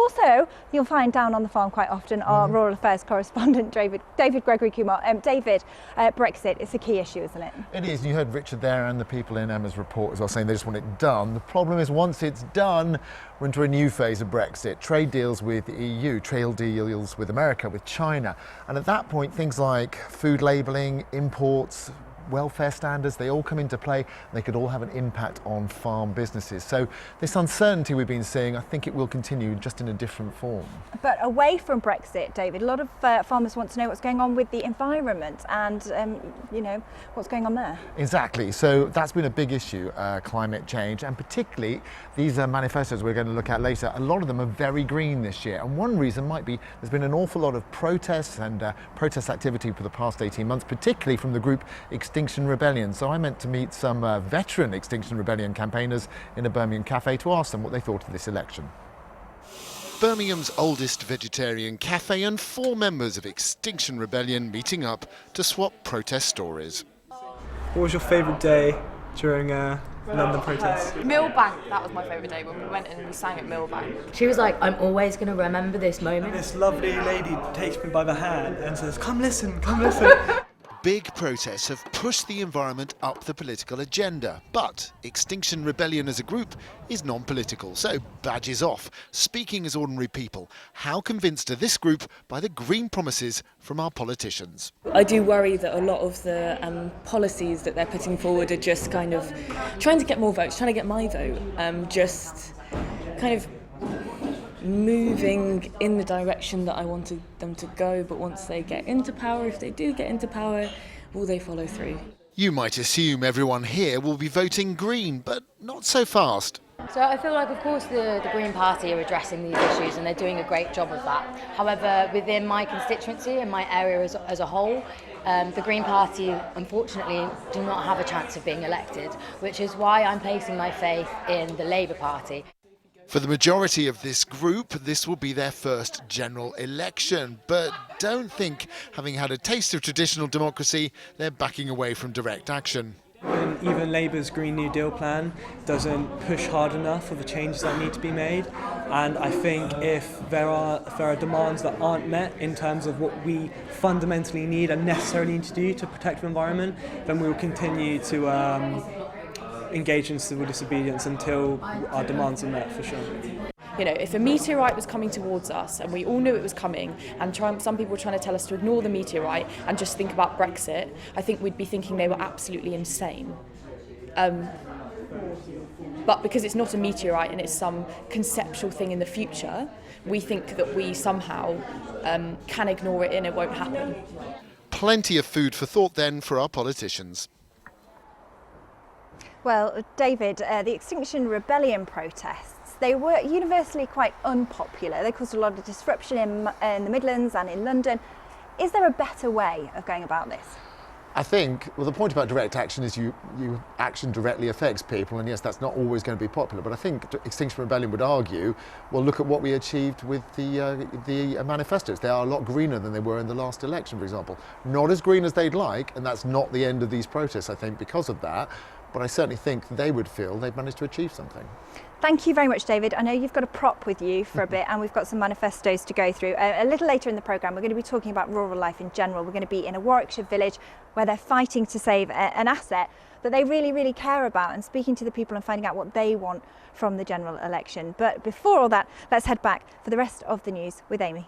also, you'll find down on the farm quite often our rural affairs correspondent, David Gregory-Kumar. David, Brexit is a key issue, isn't it? It is. You heard Richard there and the people in Emma's report as well saying they just want it done. The problem is once it's done, we're into a new phase of Brexit. Trade deals with the EU, trade deals with America, with China. And at that point, things like food labelling, imports, welfare standards, they all come into play. They could all have an impact on farm businesses. So this uncertainty we've been seeing, I think it will continue, just in a different form. But away from Brexit, David, a lot of farmers want to know what's going on with the environment and, you know, what's going on there. Exactly. So that's been a big issue, climate change, and particularly these manifestos we're going to look at later. A lot of them are very green this year. And one reason might be there's been an awful lot of protests and protest activity for the past 18 months, particularly from the group Extinction Rebellion. So I meant to meet some veteran Extinction Rebellion campaigners in a Birmingham cafe to ask them what they thought of this election. Birmingham's oldest vegetarian cafe and 4 members of Extinction Rebellion meeting up to swap protest stories. What was your favourite day during London protests? Millbank, that was my favourite day when we went and we sang at Millbank. She was like, I'm always going to remember this moment. This lovely lady takes me by the hand and says, come listen, come listen. Big protests have pushed the environment up the political agenda, but Extinction Rebellion as a group is non-political, so badges off. Speaking as ordinary people, how convinced are this group by the green promises from our politicians? I do worry that a lot of the policies that they're putting forward are just kind of trying to get more votes, trying to get my vote, just kind of moving in the direction that I wanted them to go, but once they get into power, if they do get into power, will they follow through? You might assume everyone here will be voting Green, but not so fast. So I feel like, of course, the Green Party are addressing these issues and they're doing a great job of that. However, within my constituency and my area as a whole, the Green Party, unfortunately, do not have a chance of being elected, which is why I'm placing my faith in the Labour Party. For the majority of this group, this will be their first general election. But don't think, having had a taste of traditional democracy, they're backing away from direct action. And even Labour's Green New Deal plan doesn't push hard enough for the changes that need to be made. And I think if there are demands that aren't met in terms of what we fundamentally need and necessarily need to do to protect the environment, then we will continue to engage in civil disobedience until our demands are met, for sure. You know, if a meteorite was coming towards us and we all knew it was coming and some people were trying to tell us to ignore the meteorite and just think about Brexit, I think we'd be thinking they were absolutely insane. But because it's not a meteorite and it's some conceptual thing in the future, we think that we somehow can ignore it and it won't happen. Plenty of food for thought then for our politicians. Well, David, the Extinction Rebellion protests, they were universally quite unpopular. They caused a lot of disruption in the Midlands and in London. Is there a better way of going about this? I think, well, the point about direct action is you action directly affects people, and yes, that's not always going to be popular, but I think Extinction Rebellion would argue, well, look at what we achieved with the manifestos. They are a lot greener than they were in the last election, for example. Not as green as they'd like, and that's not the end of these protests, I think, because of that. But I certainly think they would feel they've managed to achieve something. Thank you very much, David. I know you've got a prop with you for a bit and we've got some manifestos to go through. A little later in the programme, we're going to be talking about rural life in general. We're going to be in a Warwickshire village where they're fighting to save an asset that they really, really care about and speaking to the people and finding out what they want from the general election. But before all that, let's head back for the rest of the news with Amy.